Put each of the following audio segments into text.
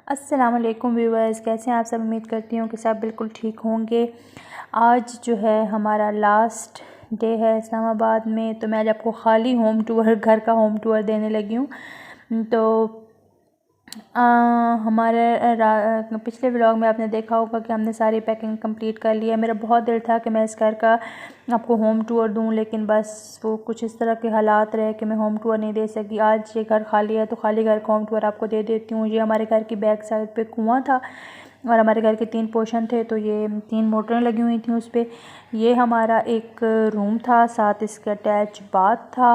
अस्सलामुअलैकुम व्यूअर्स, कैसे हैं आप सब। उम्मीद करती हूँ कि सब बिल्कुल ठीक होंगे। आज जो है हमारा लास्ट डे है इस्लामाबाद में, तो मैं आज आपको खाली होम टूर, घर का होम टूर देने लगी हूँ। तो हमारे पिछले व्लॉग में आपने देखा होगा कि हमने सारी पैकिंग कंप्लीट कर ली है। मेरा बहुत दिल था कि मैं इस घर का आपको होम टूर दूं, लेकिन बस वो कुछ इस तरह के हालात रहे कि मैं होम टूर नहीं दे सकी। आज ये घर खाली है तो खाली घर का होम टूर आपको दे देती हूँ। ये हमारे घर की बैक साइड पे कुआं था और हमारे घर के 3 पोर्शन थे, तो ये 3 मोटरें लगी हुई थी उस पर। ये हमारा एक रूम था, साथ इसके अटैच बाथ था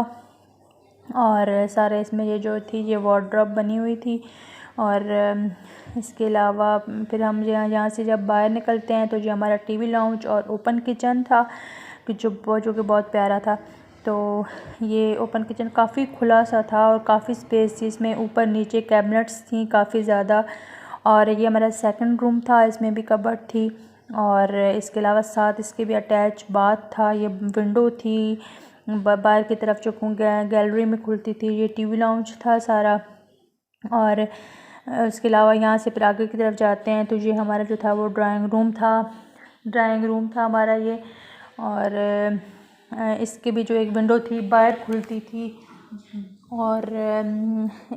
और सारे इसमें ये जो थी ये वार्डरोब बनी हुई थी। और इसके अलावा फिर हम यहाँ से जब बाहर निकलते हैं तो ये हमारा टीवी लाउंज और ओपन किचन था कि जो कि बहुत प्यारा था। तो ये ओपन किचन काफ़ी खुला सा था और काफ़ी स्पेस थी इसमें, ऊपर नीचे कैबिनेट्स थी काफ़ी ज़्यादा। और ये हमारा सेकंड रूम था, इसमें भी कबर्ड थी और इसके अलावा साथ इसके भी अटैच बाथ था। ये विंडो थी बाहर की तरफ जो गैलरी में खुलती थी। ये टीवी लाउंज था सारा। और उसके अलावा यहाँ से फिर आगे की तरफ जाते हैं तो ये हमारा जो था वो ड्राइंग रूम था हमारा ये। और इसके भी जो एक विंडो थी बाहर खुलती थी और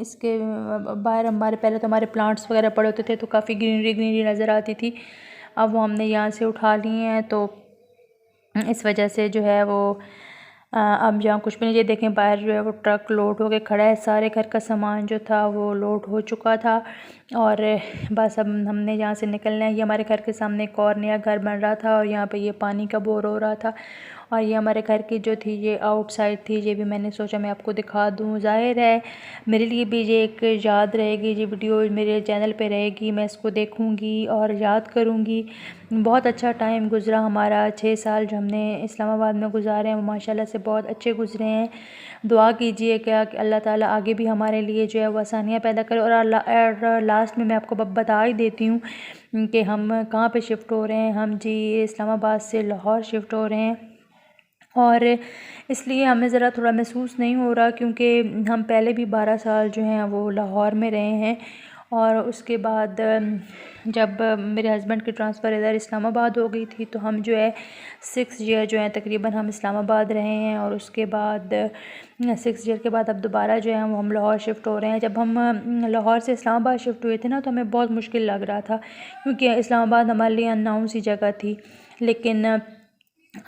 इसके बाहर हमारे पहले तो हमारे प्लांट्स वगैरह पड़े होते थे तो काफ़ी ग्रीनरी नज़र आती थी। अब वो हमने यहाँ से उठा लिए हैं, तो इस वजह से जो है वो अब जहाँ कुछ भी नहीं। ये देखें बाहर जो है वो ट्रक लोड होके खड़ा है, सारे घर का सामान जो था वो लोड हो चुका था और बस अब हमने यहाँ से निकलना है। ये हमारे घर के सामने एक और नया घर बन रहा था और यहाँ पे ये पानी का बोर हो रहा था। और ये हमारे घर की जो थी ये आउटसाइड थी, ये भी मैंने सोचा मैं आपको दिखा दूँ। ज़ाहिर है मेरे लिए भी ये एक याद रहेगी, ये वीडियो मेरे चैनल पे रहेगी, मैं इसको देखूँगी और याद करूँगी। बहुत अच्छा टाइम गुज़रा हमारा, 6 साल जो हमने इस्लामाबाद में गुजारे हैं वो माशाल्लाह से बहुत अच्छे गुज़रे हैं। दुआ कीजिए कि अल्लाह ताला आगे भी हमारे लिए जो है वो आसानियाँ पैदा करे। और लास्ट में मैं आपको बता ही देती हूँ कि हम कहाँ पे शिफ्ट हो रहे हैं। हम जी इस्लामाबाद से लाहौर शिफ्ट हो रहे हैं और इसलिए हमें ज़रा थोड़ा महसूस नहीं हो रहा, क्योंकि हम पहले भी 12 साल जो हैं वो लाहौर में रहे हैं। और उसके बाद जब मेरे हस्बैंड की ट्रांसफ़र इधर इस्लामाबाद हो गई थी तो हम जो है 6 ईयर जो है तकरीबन हम इस्लामाबाद रहे हैं। और उसके बाद 6 ईयर के बाद अब दोबारा जो है हम लाहौर शिफ्ट हो रहे हैं। जब हम लाहौर से इस्लामाबाद शिफ्ट हुए थे ना तो हमें बहुत मुश्किल लग रहा था, क्योंकि इस्लामाबाद हमारे लिए अननोन सी जगह थी। लेकिन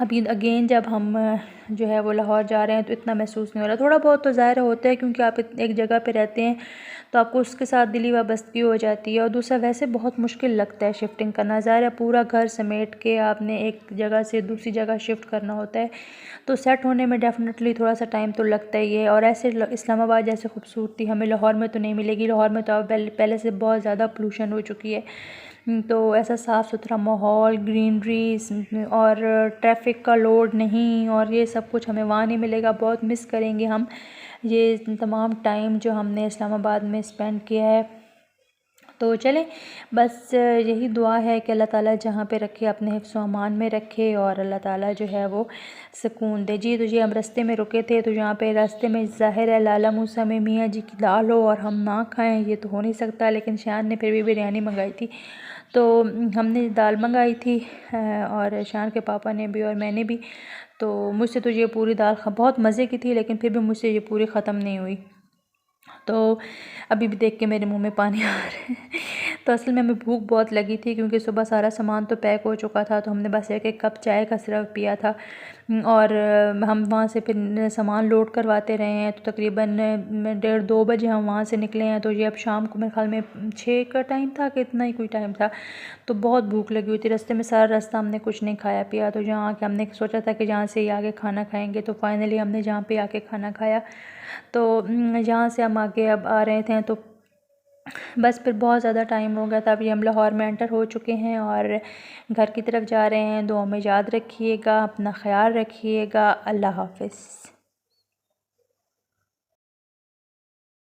अभी अगेन जब हम जो है वो लाहौर जा रहे हैं तो इतना महसूस नहीं हो रहा। थोड़ा बहुत तो ज़ाहिर होता है, क्योंकि आप एक जगह पे रहते हैं तो आपको उसके साथ दिली वाबस्तगी हो जाती है। और दूसरा वैसे बहुत मुश्किल लगता है शिफ्टिंग करना। ज़ाहिर है पूरा घर समेट के आपने एक जगह से दूसरी जगह शिफ्ट करना होता है, तो सेट होने में डेफ़िनेटली थोड़ा सा टाइम तो लगता ही है। और ऐसे इस्लामाबाद जैसे खूबसूरती हमें लाहौर में तो नहीं मिलेगी। लाहौर में तो अब पहले से बहुत ज़्यादा पोल्यूशन हो चुकी है, तो ऐसा साफ़ सुथरा माहौल, ग्रीनरी और ट्रैफिक का लोड नहीं, और ये सब कुछ हमें वहाँ नहीं मिलेगा। बहुत मिस करेंगे हम ये तमाम टाइम जो हमने इस्लामाबाद में स्पेंड किया है। तो चलें, बस यही दुआ है कि अल्लाह ताला जहाँ पे रखे अपने हिफ्ज़ व अमान में रखे और अल्लाह ताला जो है वो सुकून दे। जी, तो ये हम रास्ते में रुके थे, तो यहाँ पे रास्ते में ज़ाहिर है लाला मूसा में मियाँ जी की दाल हो और हम ना खाएं ये तो हो नहीं सकता। लेकिन शान ने फिर भी बिरयानी मंगाई थी, तो हमने दाल मंगाई थी और शान के पापा ने भी और मैंने भी। तो मुझसे तो ये पूरी दाल बहुत मज़े की थी, लेकिन फिर भी मुझसे ये पूरी ख़त्म नहीं हुई। तो अभी भी देख के मेरे मुंह में पानी आ रहा है। तो असल में हमें भूख बहुत लगी थी, क्योंकि सुबह सारा सामान तो पैक हो चुका था, तो हमने बस एक कप चाय का सिर्फ पिया था। और हम वहाँ से फिर सामान लोड करवाते रहे हैं, तो तकरीबन 1:30-2 बजे हम वहाँ से निकले हैं। तो ये अब शाम को मेरे ख्याल में 6 का टाइम था कि इतना ही कोई टाइम था। तो बहुत भूख लगी हुई थी, रास्ते में सारा रास्ता हमने कुछ नहीं खाया पिया। तो जहाँ आके हमने सोचा था कि जहाँ से ही आगे खाना खाएँगे, तो फाइनली हमने जहाँ पे आके खाना खाया। तो जहाँ से हम आगे अब आ रहे थे तो बस फिर बहुत ज़्यादा टाइम हो गया था। अभी हम लाहौर में एंटर हो चुके हैं और घर की तरफ जा रहे हैं। दुआ में याद रखिएगा, अपना ख्याल रखिएगा। अल्लाह हाफ़िज़।